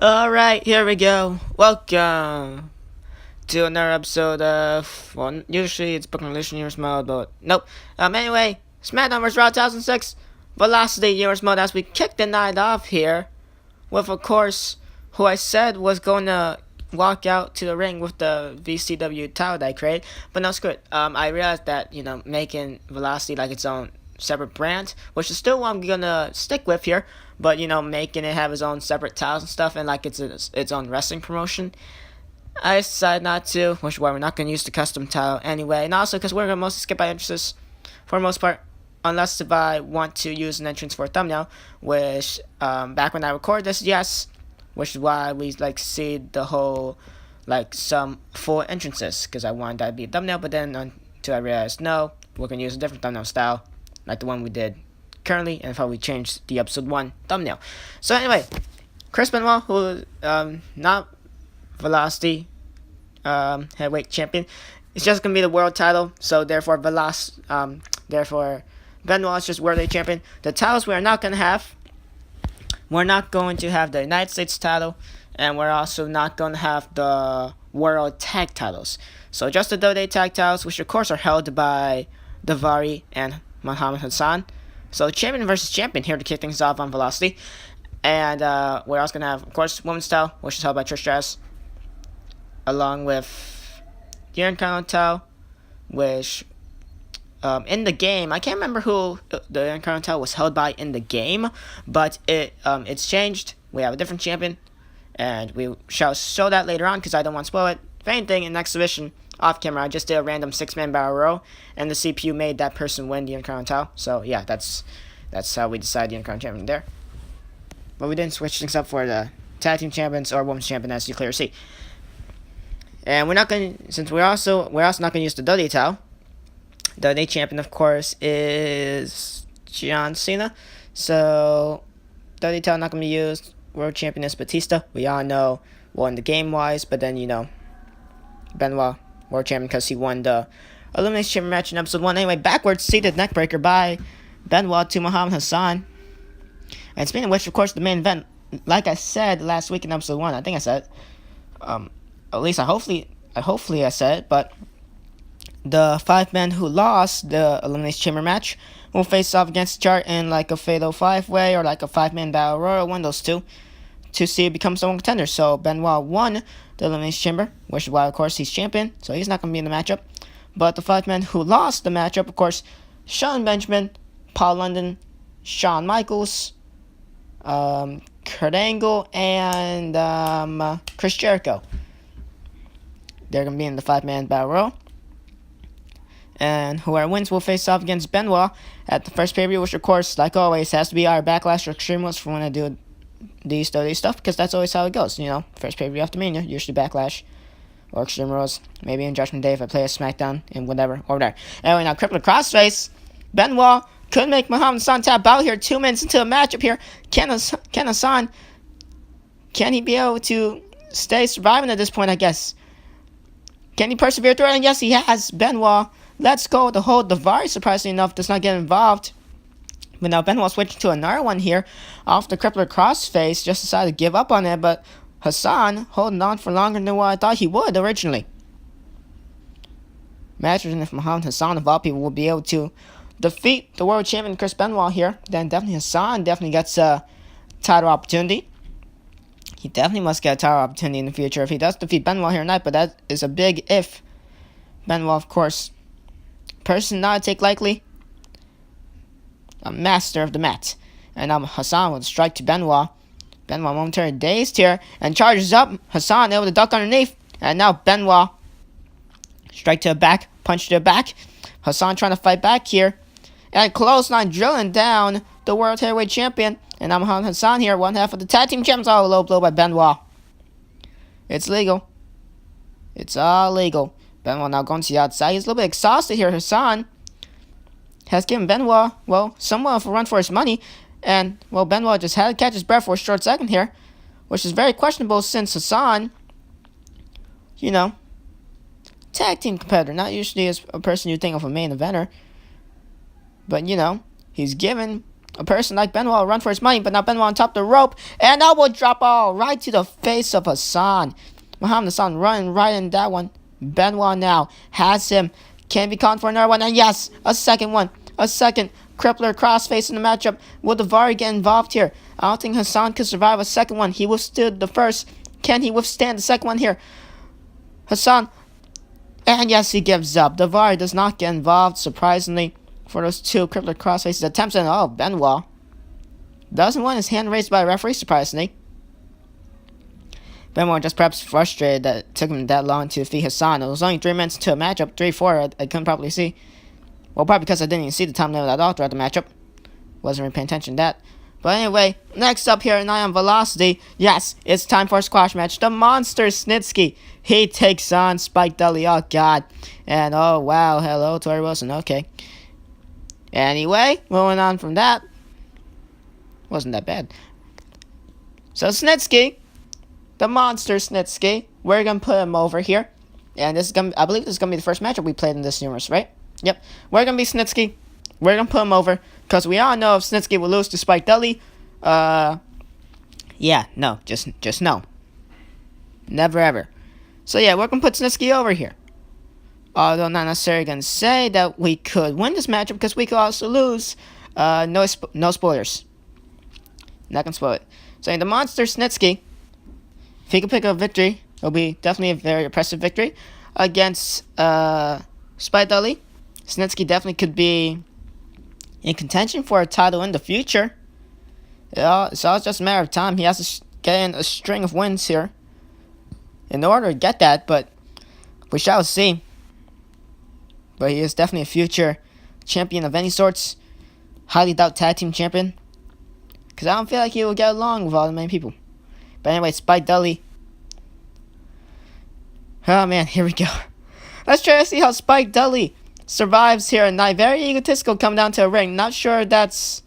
Alright, here we go. Welcome to another episode of, well, usually it's Book Relation Years Mode, but nope. Anyway, Smackdown vs. Raw 2006 Velocity Years Mode as we kick the night off here with, of course, who I said was going to walk out to the ring with the VCW title that I created, but no, screw it. I realized that, making Velocity like its own separate brand, which is still what I'm gonna stick with here, but making it have its own separate titles and stuff, and like its own wrestling promotion. I decided not to, which is why we're not gonna use the custom title anyway, and also because we're gonna mostly skip by entrances for the most part, unless if I want to use an entrance for a thumbnail, which back when I record this, yes, which is why we like see the whole some full entrances because I wanted that to be a thumbnail, but then until I realized no, we're gonna use a different thumbnail style like the one we did currently, and probably change the episode 1 thumbnail. So anyway, Chris Benoit, who not Velocity heavyweight champion, it's just gonna be the world title. So therefore, therefore Benoit is just world champion. The titles we're not going to have the United States title, and we're also not going to have the world tag titles. So just the WWE tag titles, which of course are held by Davari and Muhammad Hassan. So champion versus champion here to kick things off on Velocity. And we're also going to have, of course, women's title, which is held by Trish Stratus, along with the Intercontinental, which in the game, I can't remember who the Intercontinental was held by in the game, but it's changed. We have a different champion, and we shall show that later on because I don't want to spoil it. If anything, in the exhibition, off camera, I just did a random 6-man battle row, and the CPU made that person win the Intercontinental. So yeah, that's how we decide the Intercontinental champion there. But we didn't switch things up for the tag team champions or women's champion, as you clearly see. And we're not going to, since we're also not going to use the WWE title. The WWE champion, of course, is John Cena. So, WWE title not going to be used. World champion is Batista. We all know, well, in the game-wise, but then, Benoit, world champion, because he won the Elimination Chamber match in episode 1. Anyway, backwards seated neckbreaker by Benoit to Muhammad Hassan. And speaking of which, of course, the main event, like I said last week in episode 1, I think I said it. At least hopefully I said it, but the 5 men who lost the Elimination Chamber match will face off against Chart in like a Fatal 5-way or like a 5-man Battle Royal, one of those two, to see who becomes the one contender. So Benoit won the Elimination Chamber, which is why, of course, he's champion, so he's not going to be in the matchup. But the 5 men who lost the matchup, of course, Sean Benjamin, Paul London, Shawn Michaels, Kurt Angle, and Chris Jericho. They're going to be in the 5-man Battle Royal. And whoever wins will face off against Benoit at the first pay-per-view, which, of course, like always, has to be our Backlash or Extreme Rules for when I do these stuff, because that's always how it goes. First pay-per-view after Mania, usually Backlash or Extreme Rules. Maybe in Judgment Day if I play a Smackdown and whatever, over there. Anyway, now crippling crossface. Benoit could make Muhammad Hassan tap out here 2 minutes into the matchup here. Can Hassan, can he be able to stay surviving at this point, I guess? Can he persevere through it? And yes, he has. Benoit, let's go. The whole Davari, surprisingly enough, does not get involved. But now Benoit switching to another one here off the crippler crossface. Just decided to give up on it. But Hassan holding on for longer than what I thought he would originally. Imagine if Muhammad Hassan, of all people, would be able to defeat the world champion Chris Benoit here. Then definitely Hassan definitely gets a title opportunity. He definitely must get a title opportunity in the future if he does defeat Benoit here tonight, but that is a big if. Benoit, of course, person not to take lightly, a master of the mat. And now Hassan with a strike to Benoit. Benoit momentarily dazed here and charges up. Hassan able to duck underneath. And now Benoit, strike to the back, punch to the back. Hassan trying to fight back here. And clothesline drilling down the World Heavyweight Champion. And now Muhammad Hassan here, one half of the tag team champions. Oh, low blow by Benoit. It's legal. It's all legal. Benoit now going to the outside. He's a little bit exhausted here. Hassan has given Benoit, well, somewhat of a run for his money. And, well, Benoit just had to catch his breath for a short second here, which is very questionable since Hassan, tag team competitor. Not usually as a person you think of a main eventer. But, he's given a person like Benoit will run for his money, but now Benoit on top of the rope, and elbow drop all right to the face of Hassan. Muhammad Hassan running right in that one. Benoit now has him. Can be called for another one, and yes, a second one. A second crippler crossface in the matchup. Will Davari get involved here? I don't think Hassan could survive a second one. He withstood the first. Can he withstand the second one here? Hassan. And yes, he gives up. Davari does not get involved, surprisingly, for those two crippler crossfaces attempts. And oh, Benoit doesn't want his hand raised by a referee, surprisingly. Benoit just perhaps frustrated that it took him that long to defeat Hassan. It was only 3 minutes into a matchup. 3-4, I couldn't probably see. Well, probably because I didn't even see the time limit at all throughout the matchup. Wasn't really paying attention to that. But anyway, next up here in Ion Velocity, yes, it's time for a squash match. The monster Snitsky, he takes on Spike Dudley. Oh, God. And, oh, wow, hello, Tori Wilson. Okay. Anyway, moving on from that. Wasn't that bad. So, Snitsky, the monster Snitsky, we're going to put him over here. And this is gonna, I believe this is going to be the first matchup we played in this universe, right? Yep. We're going to be Snitsky. We're going to put him over. Because we all know if Snitsky will lose to Spike Dudley, yeah, no, just no. Never ever. So yeah, we're going to put Snitsky over here. Although not necessarily going to say that we could win this matchup, because we could also lose. No spoilers. Not going to spoil it. So the monster Snitsky, if he could pick up a victory, it'll be definitely a very impressive victory against Spike Dudley. Snitsky definitely could be in contention for a title in the future. It's all just a matter of time. He has to get in a string of wins here in order to get that, but we shall see. But he is definitely a future champion of any sorts. Highly doubt tag team champion, because I don't feel like he will get along with all the many people. But anyway, Spike Dudley. Oh man, here we go. Let's try to see how Spike Dudley survives here at night. Very egotistical coming down to a ring. Not sure that's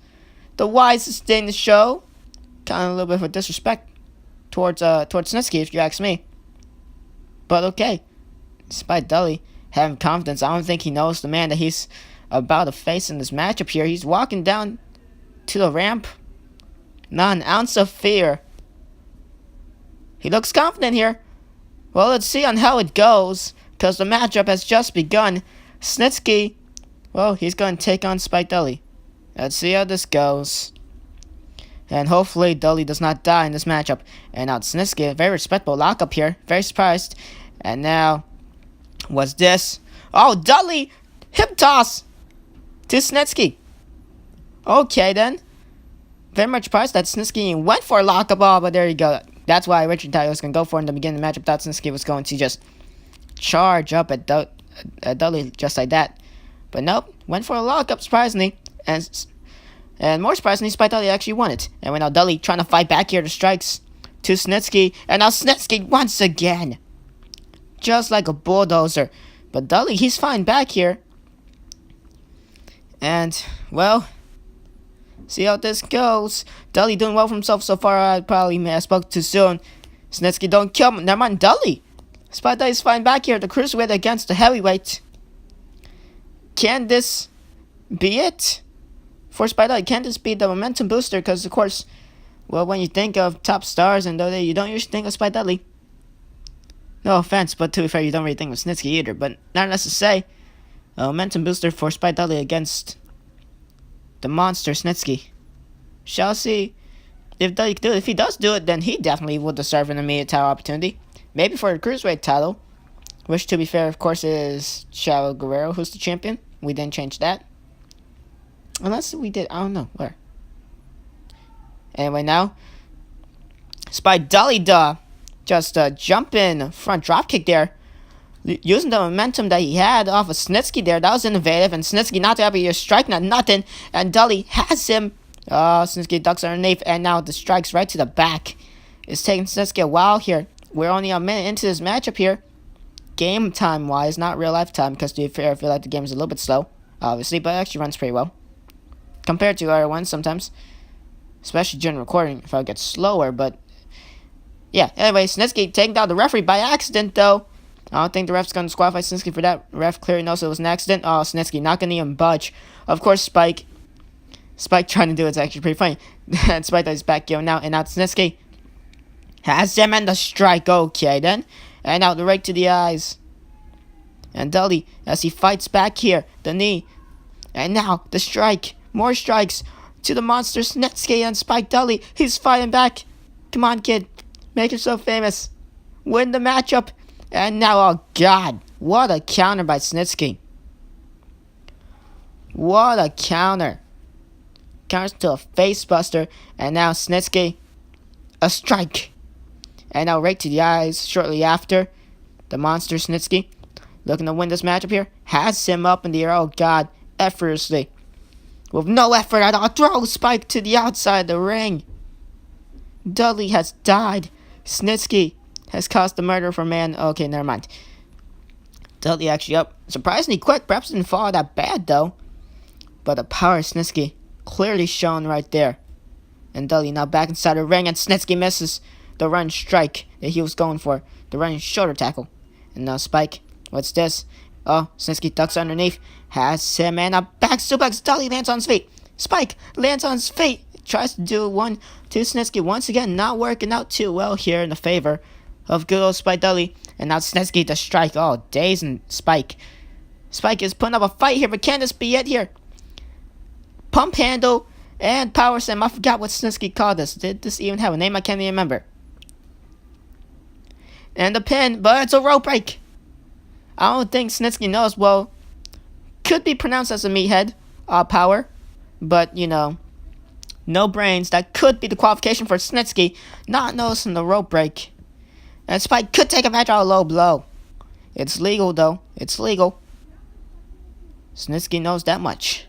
the wisest thing to show. Kind of a little bit of a disrespect towards Snitsky, if you ask me. But okay. Spike Dudley having confidence. I don't think he knows the man that he's about to face in this matchup here. He's walking down to the ramp. Not an ounce of fear. He looks confident here. Well, let's see on how it goes, because the matchup has just begun. Snitsky, well, he's going to take on Spike Dudley. Let's see how this goes. And hopefully Dudley does not die in this matchup. And now Snitsky, a very respectable lockup here. Very surprised. And now, what's this? Oh, Dudley! Hip toss to Snitsky. Okay, then. Very much surprised that Snitsky went for a lockup ball, but there you go. That's why Richard thought he was going to go for it in the beginning of the matchup. Thought Snitsky was going to just charge up at Dudley just like that. But nope, went for a lockup, surprisingly. And more surprisingly, Spike Dudley actually won it. And now Dudley trying to fight back here to strikes to Snitsky. And now Snitsky once again. Just like a bulldozer. But Dudley, he's fine back here. And, well, see how this goes. Dudley doing well for himself so far. I spoke too soon. Snitsky, don't kill him. Never mind, Dudley. Spike Dudley's fine back here. The cruiserweight against the heavyweight. Can this be it for Spike Dudley? Can this be the momentum booster? Because, of course, well, when you think of top stars and Dudley, you don't usually think of Spike Dudley. No offense, but to be fair, you don't really think of Snitsky either. But not enough to say. A momentum booster for Spike Dudley against the monster Snitsky. Shall see if Dudley can do it. If he does do it, then he definitely will deserve an immediate title opportunity. Maybe for the cruiserweight title, which, to be fair, of course, is Chavo Guerrero, who's the champion. We didn't change that. Unless we did. I don't know. Where? Anyway, now, Spike Dudley just jumping front dropkick there. Using the momentum that he had off of Snitsky there. That was innovative. And Snitsky not happy here. Striking at nothing. And Dudley has him. Snitsky ducks underneath. And now the strikes right to the back. It's taking Snitsky a while here. We're only a minute into this matchup here. Game time wise, not real life time. Because to be fair, I feel like the game is a little bit slow. Obviously, but it actually runs pretty well. Compared to other ones sometimes. Especially during recording if I get slower. But yeah, anyway, Snitsky taking down the referee by accident though. I don't think the ref's going to disqualify Snitsky for that. Ref clearly knows it was an accident. Oh, Snitsky not going to even budge. Of course, Spike Spike trying to do it's actually pretty funny. And Spike is back here now, and now Snitsky has him and the strike. Okay then, and now the right to the eyes. And Dudley as he fights back here, the knee, and now the strike. More strikes to the monster Snitsky and Spike Dudley. He's fighting back. Come on, kid, make yourself famous. Win the matchup. And now, oh god, what a counter by Snitsky. What a counter. Counters to a face buster. And now Snitsky, a strike. And now right to the eyes shortly after. The monster Snitsky, looking to win this matchup here, has him up in the air. Oh god, effortlessly. With no effort at all, throw Spike to the outside of the ring. Dudley has died. Snitsky has caused the murder for man. Okay, never mind. Dudley actually up surprisingly quick. Perhaps didn't fall that bad though. But the power of Snitsky clearly shown right there. And Dudley now back inside the ring, and Snitsky misses the run strike that he was going for. The running shoulder tackle. And now Spike, what's this? Oh, Snitsky ducks underneath. Has him, and a back suplex. Dudley lands on his feet. Spike lands on his feet. Tries to do 1-2 Snitsky. Once again, not working out too well here in the favor of good old Spike Dudley. And now Snitsky to strike. Oh, days and Spike. Spike is putting up a fight here, but can this be it here? Pump handle and power slam. I forgot what Snitsky called this. Did this even have a name? I can't even remember. And the pin, but it's a rope break. I don't think Snitsky knows. Well, could be pronounced as a meathead. Power. But, you know, no brains. That could be the qualification for Snitsky not noticing the rope break. And Spike could take a match out of low blow. It's legal, though. It's legal. Snitsky knows that much.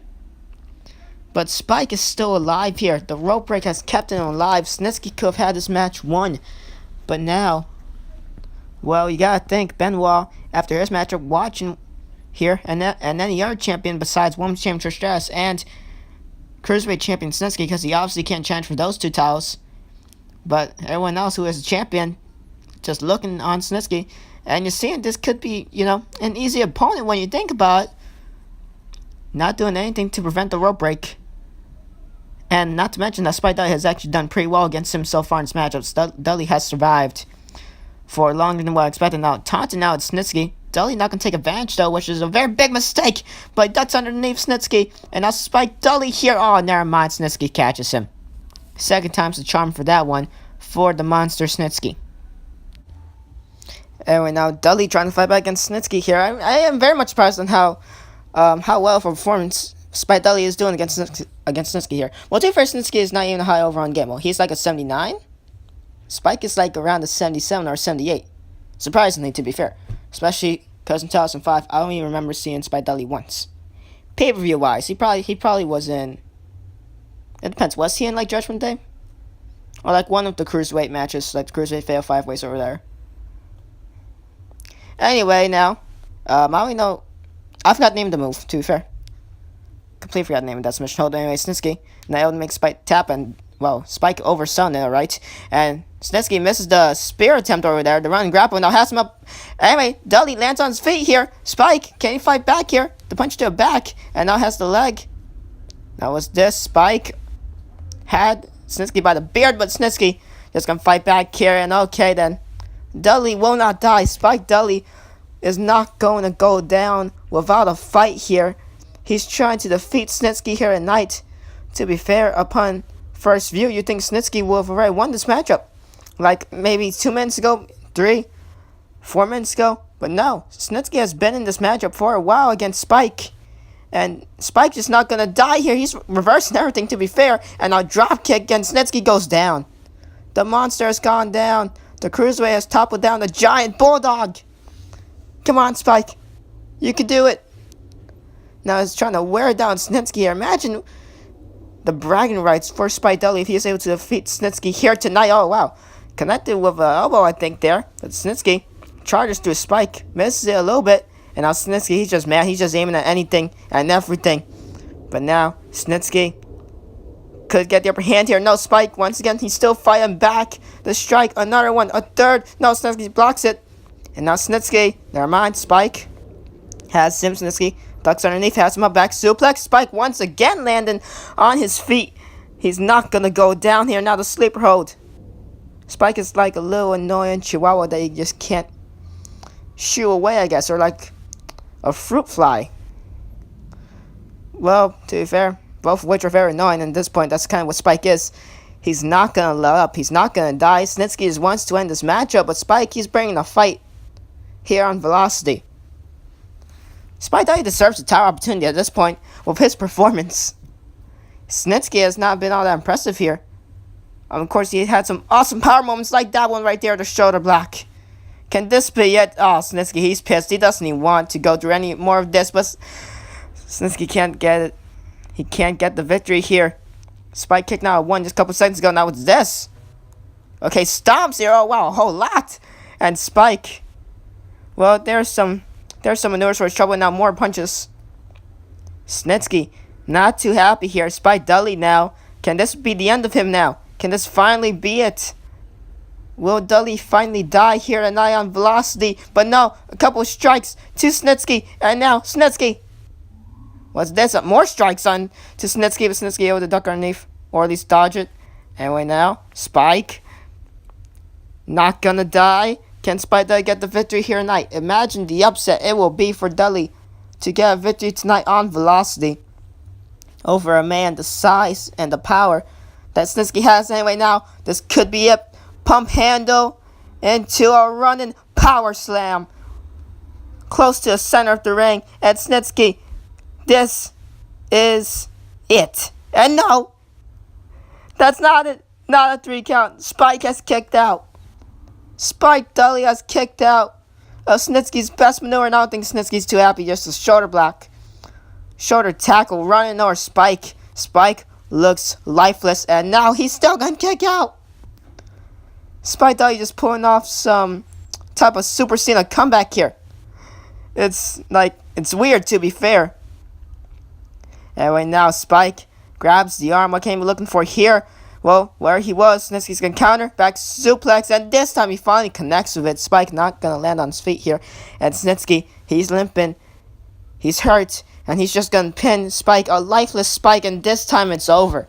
But Spike is still alive here. The rope break has kept him alive. Snitsky could have had this match won. But now, well, you gotta think Benoit, after his matchup, watching here, and any other champion besides Women's Champion Trish Stratus and Cruiserweight Champion Snitsky, because he obviously can't challenge for those two titles. But everyone else who is a champion, just looking on Snitsky, and you're seeing this could be, you know, an easy opponent when you think about it. Not doing anything to prevent the rope break. And not to mention that Spike Dudley has actually done pretty well against him so far in his matchups. Dudley has survived for longer than what I expected. Now, taunting now it's Snitsky. Dudley not going to take advantage, though, which is a very big mistake. But he ducks underneath Snitsky. And now Spike Dudley here. Oh, never mind. Snitsky catches him. Second time's the charm for that one for the monster Snitsky. Anyway, now Dudley trying to fight back against Snitsky here. I am very much surprised on how well of a performance Spike Dudley is doing against Snitsky here. Well, to be fair, Snitsky is not even a high overall game. Well, he's like a 79. Spike is like around a 77 or 78. Surprisingly, to be fair. Especially because in 2005, I don't even remember seeing Spike Dudley once. Pay-per-view wise, he probably was in. It depends. Was he in like Judgment Day? Or like one of the Cruiserweight matches, like the Cruiserweight Fatal 5-Ways over there. Anyway, now, I don't know. I forgot to name the move, to be fair. Completely forgot to name it. That submission hold. Anyway, Snitsky. Now it makes Spike tap, and, well, Spike oversun it, right? And Snitsky misses the spear attempt over there. The run grapple now has him up. Anyway, Dudley lands on his feet here. Spike, can he fight back here? The punch to the back, and now has the leg. Now was this. Spike had Snitsky by the beard, but Snitsky just gonna fight back here, and okay then. Dudley will not die. Spike Dudley is not going to go down without a fight here. He's trying to defeat Snitsky here at night. To be fair, upon first view, you think Snitsky will have already won this matchup. Like maybe 2 minutes ago, 3, 4 minutes ago. But no, Snitsky has been in this matchup for a while against Spike. And Spike is not going to die here. He's reversing everything, to be fair. And a drop kick, and Snitsky goes down. The monster has gone down. The Cruiserweight has toppled down the giant bulldog. Come on, Spike. You can do it. Now he's trying to wear down Snitsky here. Imagine the bragging rights for Spike Dudley if he is able to defeat Snitsky here tonight. Oh, wow. Connected with an elbow, I think, there. But Snitsky charges through Spike. Misses it a little bit. And now Snitsky, he's just mad. He's just aiming at anything and everything. But now Snitsky could get the upper hand here. No, Spike, once again, he's still fighting back. The strike, another one, a third. No, Snitsky blocks it. And now Snitsky, never mind, Spike has Snitsky Ducks underneath, has him up, back suplex. Spike once again landing on his feet. He's not gonna go down here. Now the sleeper hold. Spike is like a little annoying chihuahua that you just can't shoo away, I guess, or like a fruit fly. Well, to be fair, both of which are very annoying, and at this point, that's kind of what Spike is. He's not gonna let up. He's not gonna die. Snitsky just wants to end this matchup, but Spike, he's bringing a fight here on Velocity. Spike thought he deserves a title opportunity at this point with his performance. Snitsky has not been all that impressive here. Of course, he had some awesome power moments like that one right there, the shoulder block. Can this be it? Oh, Snitsky, he's pissed. He doesn't even want to go through any more of this, but Snitsky can't get it. He can't get the victory here. Spike kicked out one just a couple seconds ago. Now what's this? Okay, stomps here. Oh, wow, a whole lot. And Spike. Well, there's some maneuvers for his trouble. Now more punches. Snitsky, not too happy here. Spike Dudley now. Can this be the end of him now? Can this finally be it? Will Dudley finally die here tonight on Velocity? But no, a couple of strikes to Snitsky. And now Snitsky. What's this? More strikes on to Snitsky, but Snitsky able to duck underneath, or at least dodge it. Anyway, now Spike, not gonna die. Can Spike Dudley get the victory here tonight? Imagine the upset it will be for Dudley to get a victory tonight on Velocity over a man the size and the power that Snitsky has. Anyway, now this could be it. Pump handle into a running power slam close to the center of the ring, and Snitsky. This is it. And no, that's not it. Not a 3 count. Spike has kicked out. Spike Dudley has kicked out of Snitsky's best maneuver, and I don't think Snitsky's too happy. Just a shoulder block. Shoulder tackle, running over Spike. Spike looks lifeless, and now he's still gonna kick out. Spike Dudley just pulling off some type of Super Cena comeback here. It's weird, to be fair. Anyway, now Spike grabs the arm. What came we looking for here? Well, where he was, Snitsky's going to counter, back suplex, and this time he finally connects with it. Spike not going to land on his feet here. And Snitsky, he's limping, he's hurt, and he's just going to pin Spike, a lifeless Spike, and this time it's over.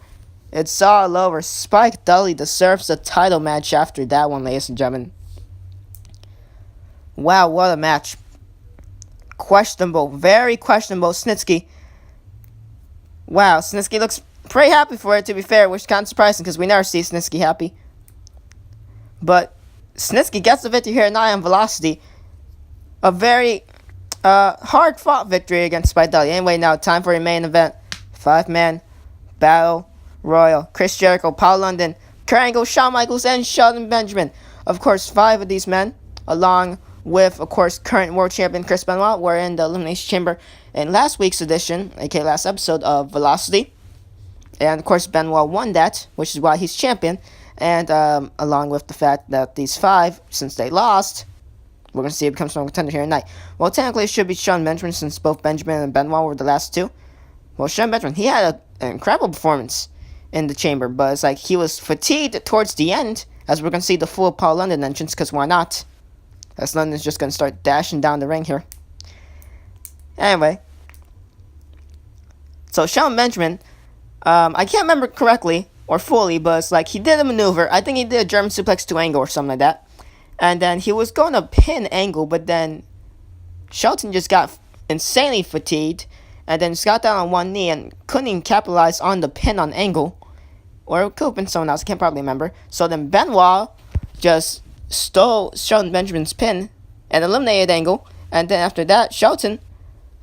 It's all over. Spike Dudley deserves a title match after that one, ladies and gentlemen. Wow, what a match. Questionable, very questionable. Snitsky. Wow, Snitsky looks pretty happy for it, to be fair, which is kind of surprising because we never see Snitsky happy. But Snitsky gets the victory here tonight on Velocity. A very hard-fought victory against Spike Dudley. Anyway, now time for your main event. 5-man battle royal. Chris Jericho, Paul London, Kurt Angle, Shawn Michaels, and Shelton Benjamin. Of course, 5 of these men, along with, of course, current world champion Chris Benoit, were in the Elimination Chamber in last week's edition, aka last episode of Velocity. And, of course, Benoit won that, which is why he's champion. And along with the fact that these 5, since they lost, we're going to see it becomes strong contender here tonight. Well, technically, it should be Shelton Benjamin, since both Benjamin and Benoit were the last 2. Well, Shelton Benjamin, he had an incredible performance in the chamber, but it's like he was fatigued towards the end, as we're going to see the full Paul London entrance, because why not? As London's just going to start dashing down the ring here. Anyway. So, Shelton Benjamin, I can't remember correctly or fully, but it's like he did a maneuver. I think he did a German suplex to Angle or something like that. And then he was going to pin Angle, but then Shelton just got insanely fatigued and then just got down on one knee and couldn't even capitalize on the pin on Angle. Or it could have been someone else, I can't probably remember. So then Benoit just stole Shelton Benjamin's pin and eliminated Angle. And then after that, Shelton,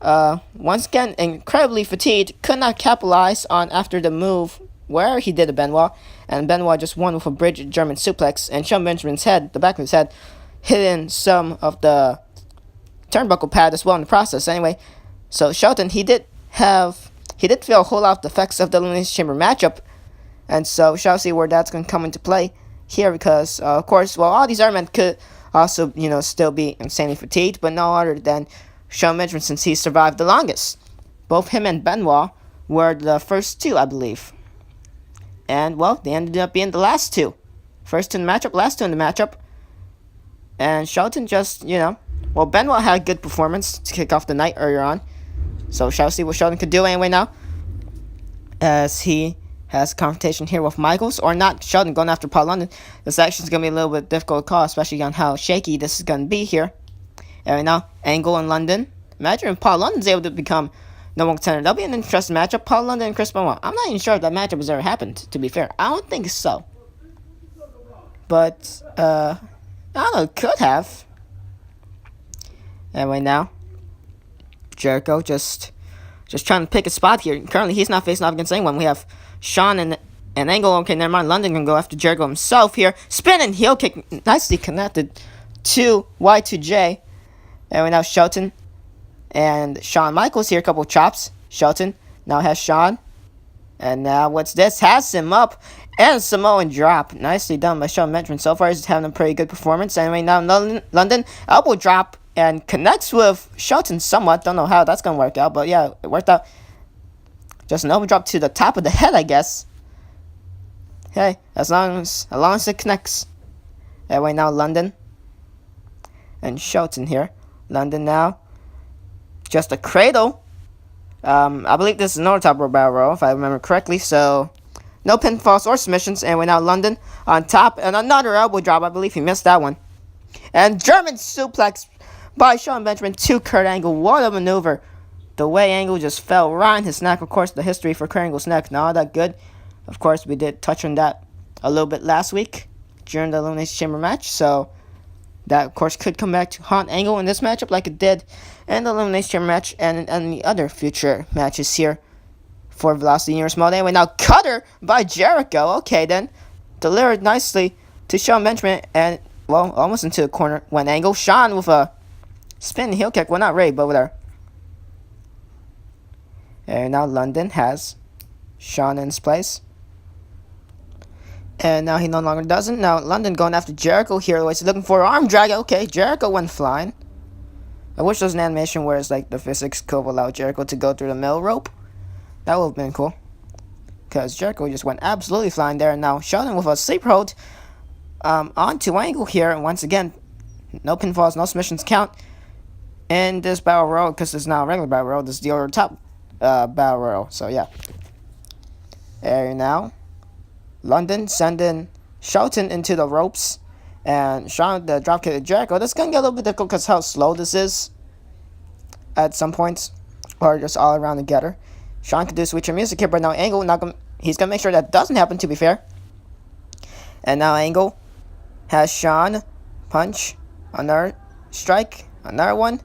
once again, incredibly fatigued, could not capitalize on after the move where he did a Benoit. And Benoit just won with a bridge German suplex. And Shelton Benjamin's head, the back of his head, hit in some of the turnbuckle pad as well in the process. Anyway, so Shelton, he did feel a whole lot of the effects of the Elimination Chamber matchup. And so, shall see where that's going to come into play here because, of course, well, all these other men could also, still be insanely fatigued, but no other than Shelton Benjamin since he survived the longest. Both him and Benoit were the first 2, I believe. And, well, they ended up being the last 2. First 2 in the matchup, last 2 in the matchup. And Shelton just, well, Benoit had a good performance to kick off the night earlier on. So shall we see what Shelton could do anyway now, as he has a confrontation here with Michaels, or not. Shelton going after Paul London. This action is going to be a little bit difficult to call, especially on how shaky this is going to be here. And right now, Angle and London. Imagine if Paul London's able to become #1 contender. That'll be an interesting matchup. Paul London and Chris Benoit. I'm not even sure if that matchup has ever happened, to be fair. I don't think so. But, I don't know, it could have. And right now, Jericho just trying to pick a spot here. Currently, he's not facing off against anyone. We have Sean and Angle. Okay, never mind. London can go after Jericho himself here. Spinning heel kick. Nicely connected to Y2J. And right now, Shelton and Shawn Michaels here. A couple of chops. Shelton now has Shawn. And now what's this? Has him up. And Samoan drop. Nicely done by Shawn Benjamin. So far, he's having a pretty good performance. And right now, London elbow drop. And connects with Shelton somewhat. Don't know how that's going to work out. But yeah, it worked out. Just an elbow drop to the top of the head, I guess. Hey, as long as it connects. And right now, London and Shelton here. London now. Just a cradle. I believe this is another top rope battle royal, if I remember correctly. So, no pinfalls or submissions. And we're now London on top. And another elbow drop. I believe he missed that one. And German suplex by Shawn Benjamin to Kurt Angle. What a maneuver. The way Angle just fell right on his neck. Of course, the history for Kurt Angle's neck. Not that good. Of course, we did touch on that a little bit last week during the Elimination Chamber match. So, that, of course, could come back to haunt Angle in this matchup like it did in the Elimination Chamber match and the other future matches here for Velocity Junior Small Day. Now, cutter by Jericho. Okay, then. Delivered nicely to Shawn Benjamin and, well, almost into the corner. Went Angle. Shawn with a spinning heel kick. Well, not Ray, but with her. And now London has Shawn in his place. And now he no longer doesn't. Now London going after Jericho here. He's looking for an arm drag. Okay, Jericho went flying. I wish there was an animation where it's like the physics could allow Jericho to go through the middle rope. That would have been cool. Because Jericho just went absolutely flying there. And now Sheldon with a sleeper hold onto Angle here. And once again, no pinfalls, no submissions count in this battle royal. Because it's not a regular battle royal. This is the over top battle royal. So yeah. And now London sending Shelton into the ropes. And Shawn the dropkick to Jericho. This is going to get a little bit difficult because how slow this is at some points. Or just all around together. Shawn could do switcher music here, but now Angle he's going to make sure that doesn't happen, to be fair. And now Angle has Shawn punch. Another strike. Another one.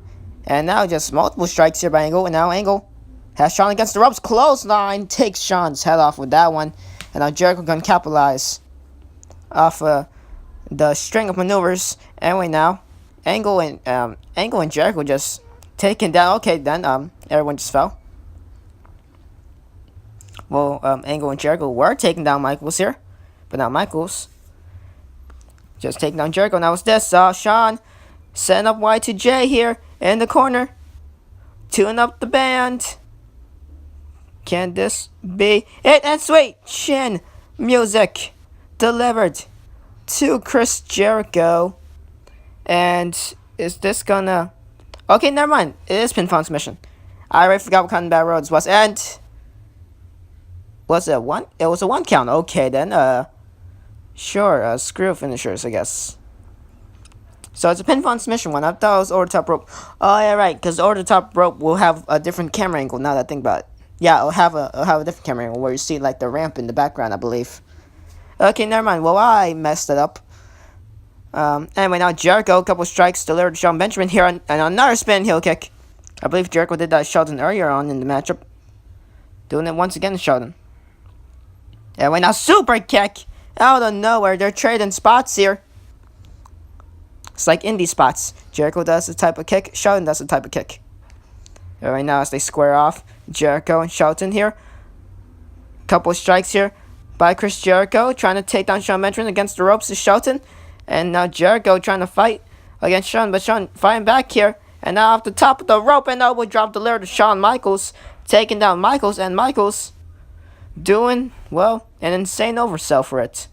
And now just multiple strikes here by Angle. And now Angle has Shawn against the ropes. Clothesline takes Shawn's head off with that one. And now Jericho going to capitalize off the string of maneuvers. Anyway, now Angle and Jericho just taken down. Okay, then everyone just fell. Well, Angle and Jericho were taking down Michaels here, but now Michaels just taking down Jericho. Now it's this Shawn setting up Y2J here in the corner, tuning up the band. Can this be it? And sweet chin music delivered to Chris Jericho. And is this gonna... Okay, never mind. It is pinfall submission. I already forgot what kind of bad roads was. And was it one? It was a 1 count. Okay, then. Sure. Screw finishers, I guess. So it's a pinfall submission one. I thought it was over the top rope. Oh yeah, right. Because over the top rope will have a different camera angle. Now that I think about it. Yeah, it'll have a different camera angle where you see like the ramp in the background, I believe. Okay, never mind. Well, I messed it up. Anyway, now Jericho, a couple strikes delivered to Shawn Benjamin here, and another spin heel kick. I believe Jericho did that to Sheldon earlier on in the matchup. Doing it once again to Sheldon. Anyway, now super kick out of nowhere. They're trading spots here. It's like indie spots. Jericho does the type of kick. Sheldon does the type of kick. Right now, as they square off, Jericho and Shelton here. Couple strikes here by Chris Jericho, trying to take down Shawn Benjamin against the ropes to Shelton. And now Jericho trying to fight against Shawn, but Shawn fighting back here. And now off the top of the rope, and elbow drop delivered to Shawn Michaels, taking down Michaels, and Michaels doing, well, an insane oversell for it.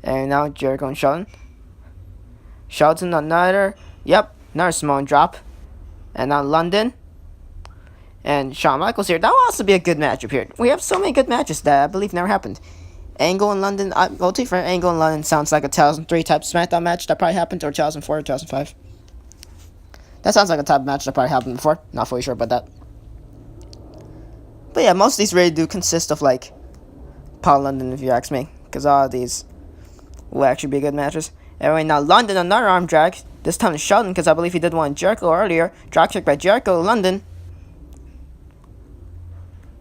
And now Jericho and Shelton. Shelton another small drop. And now London and Shawn Michaels here. That will also be a good matchup here. We have so many good matches that I believe never happened. Angle in London, well, to be fair, Angle in London sounds like a 2003 type SmackDown match that probably happened, or 2004 or 2005. That sounds like a type of match that probably happened before. Not fully sure about that. But yeah, most of these really do consist of like Paul London, if you ask me, because all of these will actually be good matches. Anyway, now London, another arm drag. This time to Sheldon, because I believe he did one Jericho earlier. Drop kick by Jericho, London.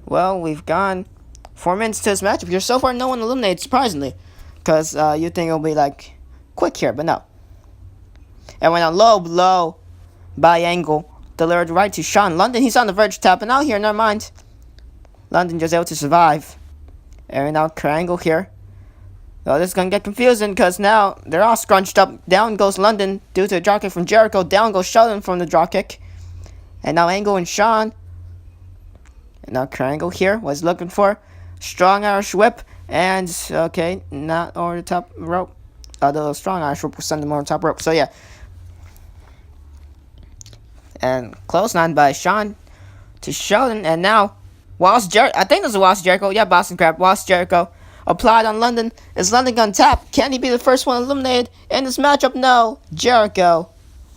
Well, we've gone 4 minutes to this matchup here. So far, no one eliminated, surprisingly. Because you'd think it'll be, like, quick here, but no. And when a low blow by Angle delivered right to Shawn. London, he's on the verge of tapping out here, never mind. London just able to survive. And now Angle here. Oh, this is going to get confusing because now they're all scrunched up. Down goes London due to a dropkick from Jericho. Down goes Sheldon from the dropkick. And now Angle and Shawn. And now Angle here was looking for strong Irish whip. And, okay, not over the top rope. The strong Irish whip will send them over the top rope. So, yeah. And clothesline by Shawn to Sheldon. And now, I think this is Wallace Jericho. Yeah, Boston Crab. Wallace Jericho. Applied on London. Is London gonna tap? Can he be the first one eliminated in this matchup? No. Jericho.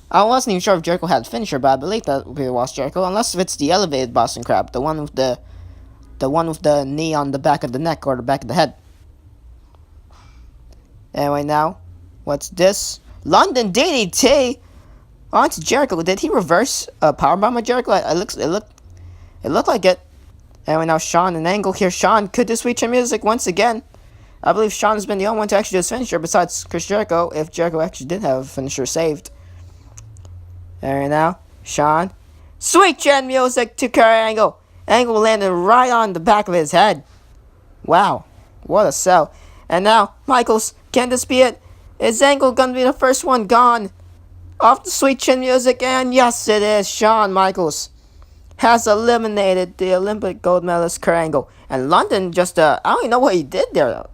I wasn't even sure if Jericho had a finisher, but I believe that would be Wallace Jericho, unless if it's the elevated Boston Crab, the one with the knee on the back of the neck or the back of the head. Anyway, now, what's this? London DDT onto Jericho. Did he reverse a powerbomb on Jericho? It looked like it. Anyway, now Shawn and Angle here. Shawn could do Sweet Chin Music once again. I believe Shawn has been the only one to actually do his finisher besides Chris Jericho, if Jericho actually did have a finisher saved. And now, Shawn. Sweet Chin Music to Kurt Angle. Angle landed right on the back of his head. Wow. What a sell. And now, Michaels. Can this be it? Is Angle going to be the first one gone off the Sweet Chin Music? And yes, it is. Shawn Michaels has eliminated the Olympic gold medalist Kurt Angle. And London just, I don't even know what he did there.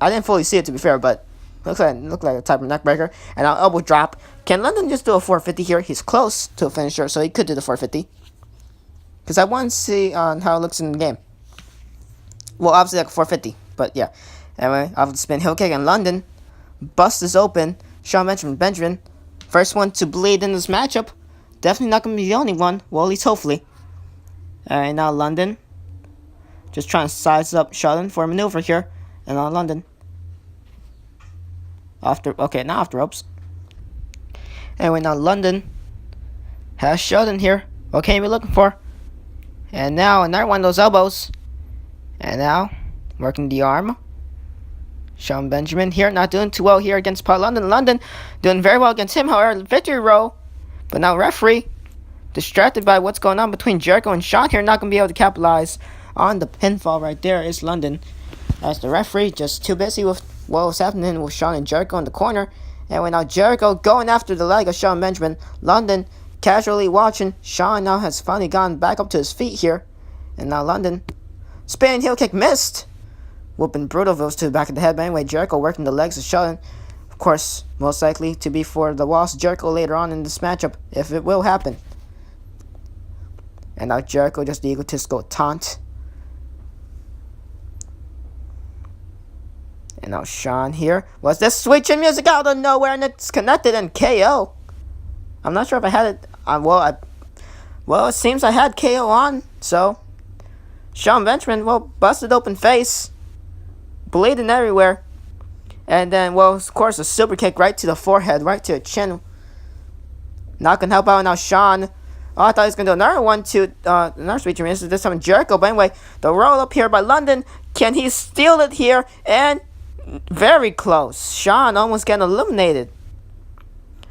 I didn't fully see it, to be fair, but looked like a type of neckbreaker. And now elbow drop. Can London just do a 450 here? He's close to a finisher, so he could do the 450. Because I want to see how it looks in the game. Well, obviously like a 450, but yeah. Anyway, off the spin heel kick, and London busts is open. Shawn Benjamin, first one to bleed in this matchup. Definitely not going to be the only one. Well, at least hopefully. Alright, now London. Just trying to size up Sheldon for a maneuver here. And now London. Okay, now off the ropes. Anyway, now London has Sheldon here. What can you be looking for? And now another one of those elbows. And now, working the arm. Shawn Benjamin here, not doing too well here against Paul London. London doing very well against him, however, victory roll. But now referee, distracted by what's going on between Jericho and Shawn here, not going to be able to capitalize on the pinfall right there is London. As the referee, just too busy with what was happening with Shawn and Jericho in the corner. And now Jericho going after the leg of Shawn Benjamin. London casually watching. Shawn now has finally gone back up to his feet here. And now London, spinning heel kick missed. Whooping brutal goes to the back of the head. But anyway, Jericho working the legs of Sheldon. Of course, most likely to be for the loss of Jericho later on in this matchup, if it will happen. And now Jericho just the egotistical taunt. And now Shawn here. Was this Sweet Chin Music out of nowhere and it's connected and KO? I'm not sure if I had it on. Well, it seems I had KO on. So, Shawn Benjamin, busted open face. Bleeding everywhere. And then, of course, a super kick right to the forehead, right to the chin. Not going to help out now, Shawn. Oh, I thought he was going to do another one to another Sweet Chin Music. This time Jericho. But anyway, the roll up here by London. Can he steal it here? And very close. Shawn almost getting eliminated.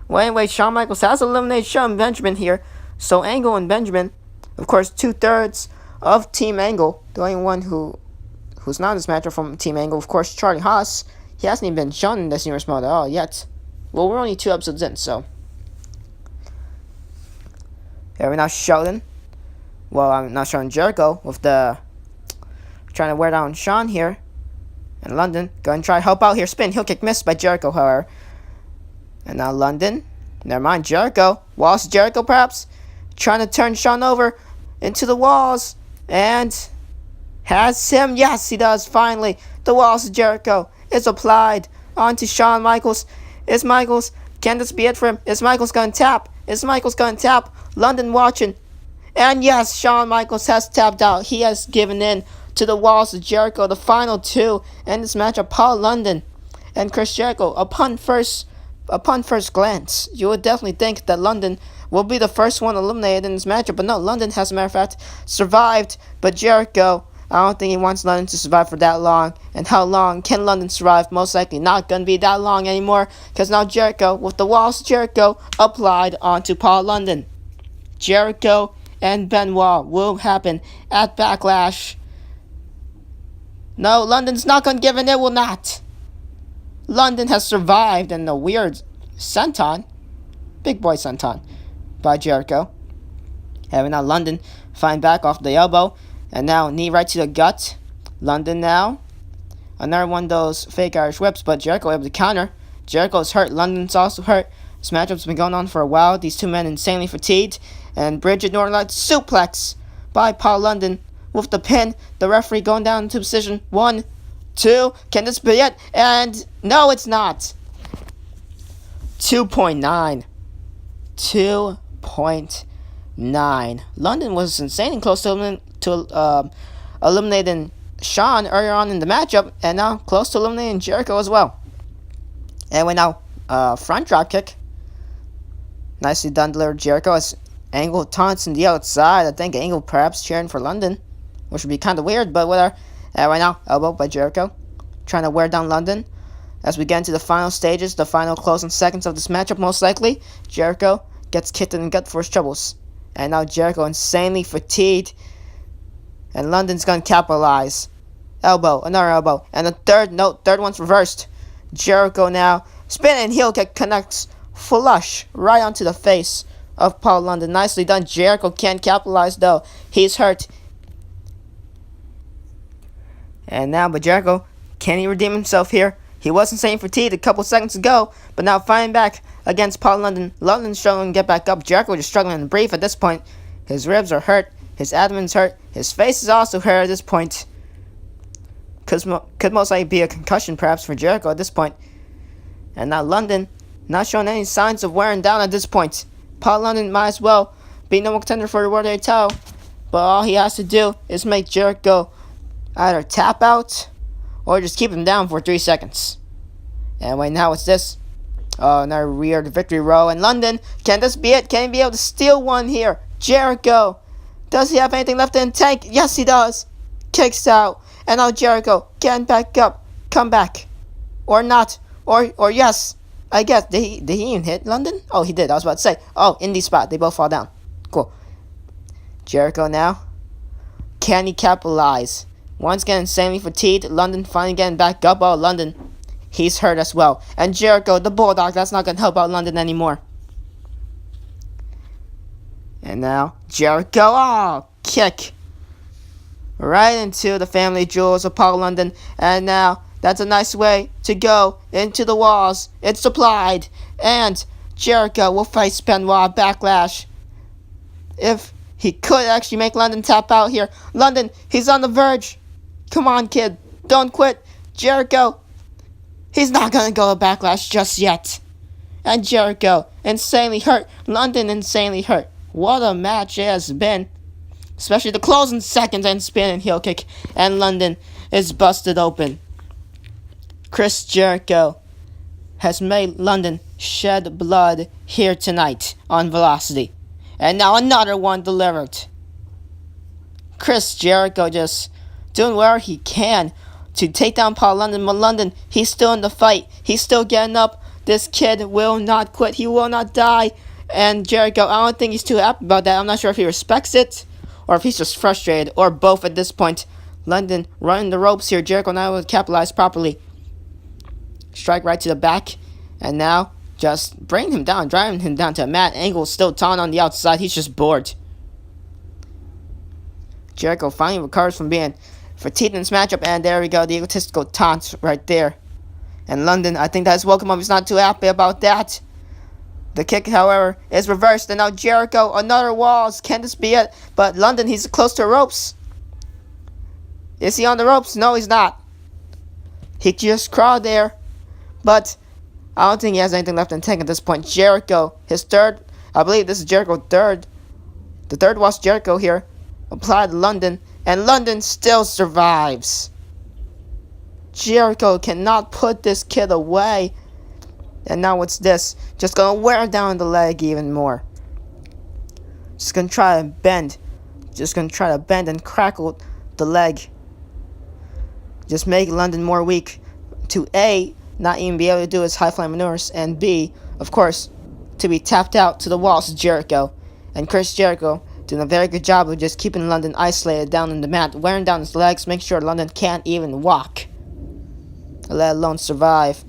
Well, anyway, Shawn Michaels has eliminated Shawn Benjamin here. So Angle and Benjamin, of course, 2/3 of Team Angle. The only one who's not in this matchup from Team Angle, of course, Charlie Haas. He hasn't even been shown in this universe mode at all yet. Well, we're only 2 episodes in, so. Here we're now Sheldon. Well, I'm not showing Jericho with the trying to wear down Shawn here. And London going to try to help out here. Spin heel kick missed by Jericho, however. And now London. Never mind, Jericho. Wallace Jericho, perhaps. Trying to turn Shawn over. into the walls and has him. Yes, he does. Finally, the walls of Jericho is applied onto Shawn Michaels. Is Michaels? Can this be it for him? Is Michaels going to tap? Is Michaels going to tap? London watching. And yes, Shawn Michaels has tapped out. He has given in to the walls of Jericho. The final two in this matchup, Paul London and Chris Jericho. Upon first glance, you would definitely think that London will be the first one eliminated in this matchup. But no, London has, as a matter of fact, survived. But Jericho, I don't think he wants London to survive for that long. And how long can London survive? Most likely not going to be that long anymore. Because now Jericho, with the walls of Jericho applied onto Paul London. Jericho and Benoit will happen at Backlash. No, London's not going to give in. It will not. London has survived in the weird senton, big boy senton, by Jericho. Having now London find back off the elbow. And now knee right to the gut. London now. Another one of those fake Irish whips, but Jericho able to counter. Jericho's hurt. London's also hurt. This matchup's been going on for a while. These two men insanely fatigued. And Bridget Norton suplex by Paul London with the pin. The referee going down into position. 1, 2. Can this be it? And no, it's not. 2.9. 2.9. London was insanely close to eliminating Shawn earlier on in the matchup, and now close to eliminating Jericho as well. And we now front drop kick. Nicely done, delivered Jericho as Angle taunts on the outside. I think Angle perhaps cheering for London, which would be kind of weird, but whatever. And right now, elbow by Jericho, trying to wear down London. As we get into the final stages, the final closing seconds of this matchup, most likely, Jericho gets kicked in the gut for his troubles. And now Jericho insanely fatigued. And London's going to capitalize. Elbow, another elbow. And the third one's reversed. Jericho now, spinning heel kick connects flush right onto the face of Paul London. Nicely done. Jericho can't capitalize though. He's hurt. And now, but Jericho, can he redeem himself here? He wasn't saying fatigued a couple seconds ago, but now fighting back against Paul London. London's struggling to get back up. Jericho just struggling to breathe at this point. His ribs are hurt. His abdomen's hurt. His face is also hurt at this point. Could most likely be a concussion perhaps for Jericho at this point. And now London not showing any signs of wearing down at this point. Paul London might as well be no contender for the World Heavyweight title. But all he has to do is make Jericho either tap out or just keep him down for 3 seconds. And right now it's this. Another weird victory row. And London, can this be it? Can he be able to steal one here? Jericho, does he have anything left in the tank? Yes, he does. Kicks out. And now Jericho, getting back up. Come back. Or not. Or yes. I guess. Did he even hit London? Oh, he did. I was about to say. Oh, in the spot. They both fall down. Cool. Jericho now. Can he capitalize? Once again, insanely fatigued. London finally getting back up. Oh, London. He's hurt as well. And Jericho, the Bulldog, that's not going to help out London anymore. And now, Jericho. Oh, kick. Right into the family jewels of Paul London. And now, that's a nice way to go into the walls. It's applied. And Jericho will face Benoit Backlash. If he could actually make London tap out here. London, he's on the verge. Come on, kid. Don't quit. Jericho. He's not going to go to Backlash just yet. And Jericho, insanely hurt. London, insanely hurt. What a match it has been. Especially the closing seconds and spinning heel kick. And London is busted open. Chris Jericho has made London shed blood here tonight on Velocity. And now another one delivered. Chris Jericho just doing whatever he can to take down Paul London. But London, he's still in the fight. He's still getting up. This kid will not quit. He will not die. And Jericho, I don't think he's too happy about that. I'm not sure if he respects it or if he's just frustrated or both at this point. London running the ropes here. Jericho not able to capitalize properly. Strike right to the back. And now just bringing him down, driving him down to a mat. Angle still taunting on the outside. He's just bored. Jericho finally recovers from being fatigued in this matchup. And there we go. The egotistical taunt right there. And London, I think that's welcome up. He's not too happy about that. The kick, however, is reversed, and now Jericho, another walls. Can this be it? But London, he's close to the ropes. Is he on the ropes? No, he's not. He just crawled there. But I don't think he has anything left in the tank at this point. Jericho, his third, I believe this is Jericho's third. The third was Jericho here. Applied to London, and London still survives. Jericho cannot put this kid away. And now what's this? Just gonna wear down the leg even more. Just gonna try to bend. Just gonna try to bend and crackle the leg. Just make London more weak. To A, not even be able to do his high flying maneuvers. And B, of course, to be tapped out to the walls of Jericho. And Chris Jericho doing a very good job of just keeping London isolated down in the mat. Wearing down his legs. Make sure London can't even walk. Let alone survive.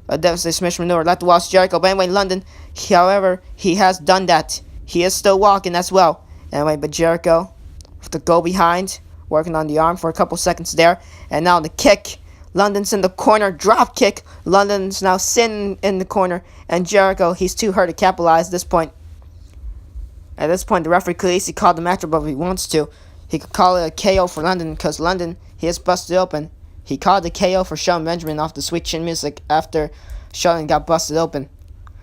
A devastating submission maneuver. Let the walls Jericho. But anyway, London, however, he has done that. He is still walking as well. Anyway, but Jericho with the go behind, working on the arm for a couple seconds there. And now the kick. London's in the corner. Drop kick. London's now sitting in the corner. And Jericho, he's too hurt to capitalize at this point. At this point, the referee could easily call the matchup if he wants to. He could call it a KO for London because London, he is busted open. He called the KO for Shelton Benjamin off the Sweet Chin Music after Shelton got busted open.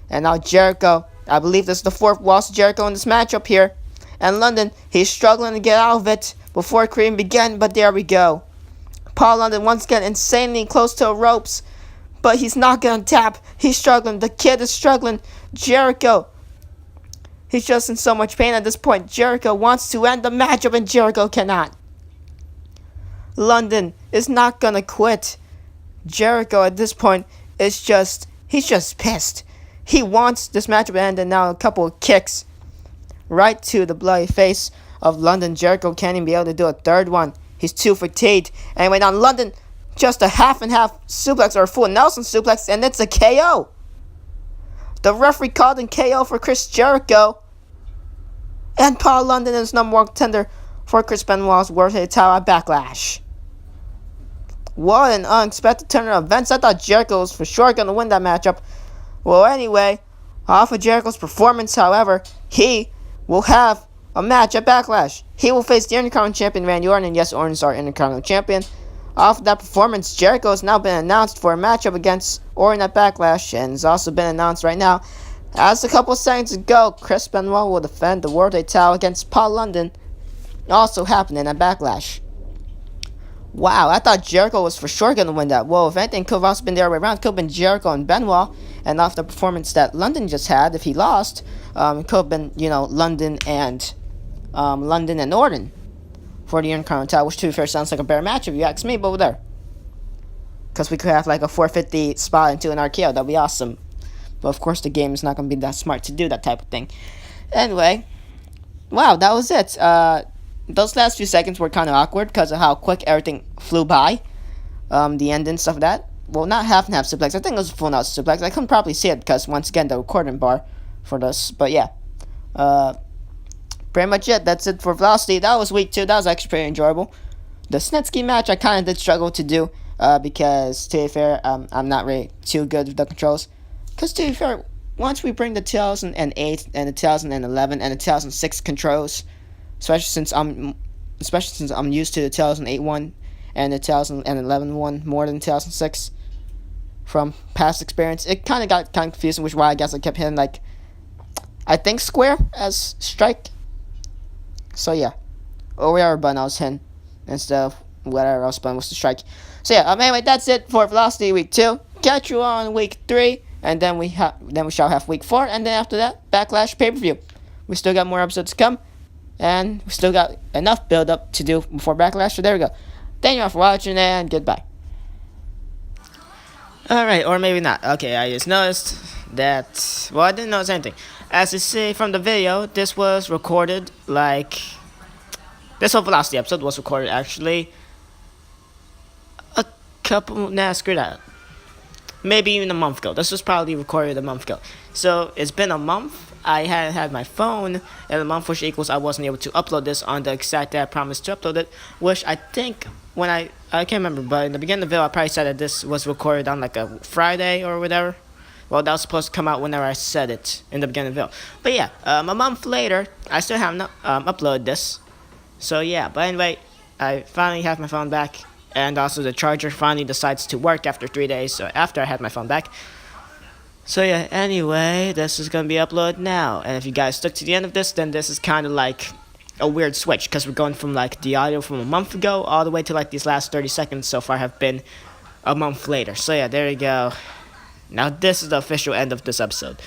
And now Jericho, I believe this is the fourth loss of Jericho in this matchup here. And London, he's struggling to get out of it before Cream began, but there we go. Paul London once again insanely close to the ropes, but he's not going to tap. He's struggling. The kid is struggling. Jericho, he's just in so much pain at this point. Jericho wants to end the matchup, and Jericho cannot. London is not gonna quit. Jericho at this point is he's just pissed. He wants this matchup to end, and now a couple of kicks right to the bloody face of London. Jericho can't even be able to do a third one. He's too fatigued. Anyway, now London, just a half and half suplex or a full Nelson suplex, and it's a KO. The referee called in KO for Chris Jericho. And Paul London is number one contender for Chris Benoit's World Heavyweight title at Backlash. What an unexpected turn of events. I thought Jericho was for sure going to win that matchup. Well, anyway, off of Jericho's performance, however, he will have a match at Backlash. He will face the Intercontinental Champion Randy Orton, and yes, Orton is our Intercontinental Champion. Off of that performance, Jericho has now been announced for a matchup against Orton at Backlash, and has also been announced right now. As a couple seconds ago, Chris Benoit will defend the World Heavyweight title against Paul London, also happening at Backlash. Wow, I thought Jericho was for sure going to win that. Well, if anything, could have also been the other way around. Could have been Jericho and Benoit. And off the performance that London just had, if he lost, it could have been, London and Orton for the Intercontinental title, which to be fair sounds like a better match if you ask me, but whatever. Because we could have like a 450 spot into an RKO. That'd be awesome. But of course, the game is not going to be that smart to do that type of thing. Anyway, wow, that was it. Those last few seconds were kind of awkward because of how quick everything flew by. The end and stuff like that. Well, not half and half suplex. I think it was a full Nelson suplex. I couldn't probably see it because, once again, the recording bar for this. But yeah. Pretty much it. That's it for Velocity. That was week 2. That was actually pretty enjoyable. The Snitsky match I kind of did struggle to do because, to be fair, I'm not really too good with the controls. Because, to be fair, once we bring the 2008 and the 2011 and the 2006 controls, especially since I'm used to the 2008 one and the 2011 one more than 2006 from past experience, it kind of got kind of confusing, which is why I guess I kept hitting I think square as strike. So yeah, or whatever button I was hitting instead of whatever else button was the strike. So yeah, anyway, that's it for Velocity week 2. Catch you on week 3, and then we shall have week 4, and then after that, Backlash pay-per-view. We still got more episodes to come. And we still got enough build-up to do before Backlash, so there we go. Thank you all for watching, and goodbye. Alright, or maybe not. Okay, I just noticed that... Well, I didn't notice anything. As you see from the video, this was recorded, this whole Velocity episode was recorded, actually, a couple... Nah, screw that. Maybe even a month ago. This was probably recorded a month ago. So, it's been a month. I hadn't had my phone in a month, which equals I wasn't able to upload this on the exact day I promised to upload it, which I think when I can't remember, but in the beginning of the video I probably said that this was recorded on a Friday or whatever. Well, that was supposed to come out whenever I said it in the beginning of the video. But yeah, a month later, I still haven't uploaded this. So yeah, but anyway, I finally have my phone back. And also the charger finally decides to work after 3 days, so after I had my phone back. So yeah, anyway, this is gonna be uploaded now. And if you guys stuck to the end of this, then this is kind of like a weird switch, because we're going from like the audio from a month ago all the way to like these last 30 seconds so far have been a month later. So yeah, there you go. Now this is the official end of this episode.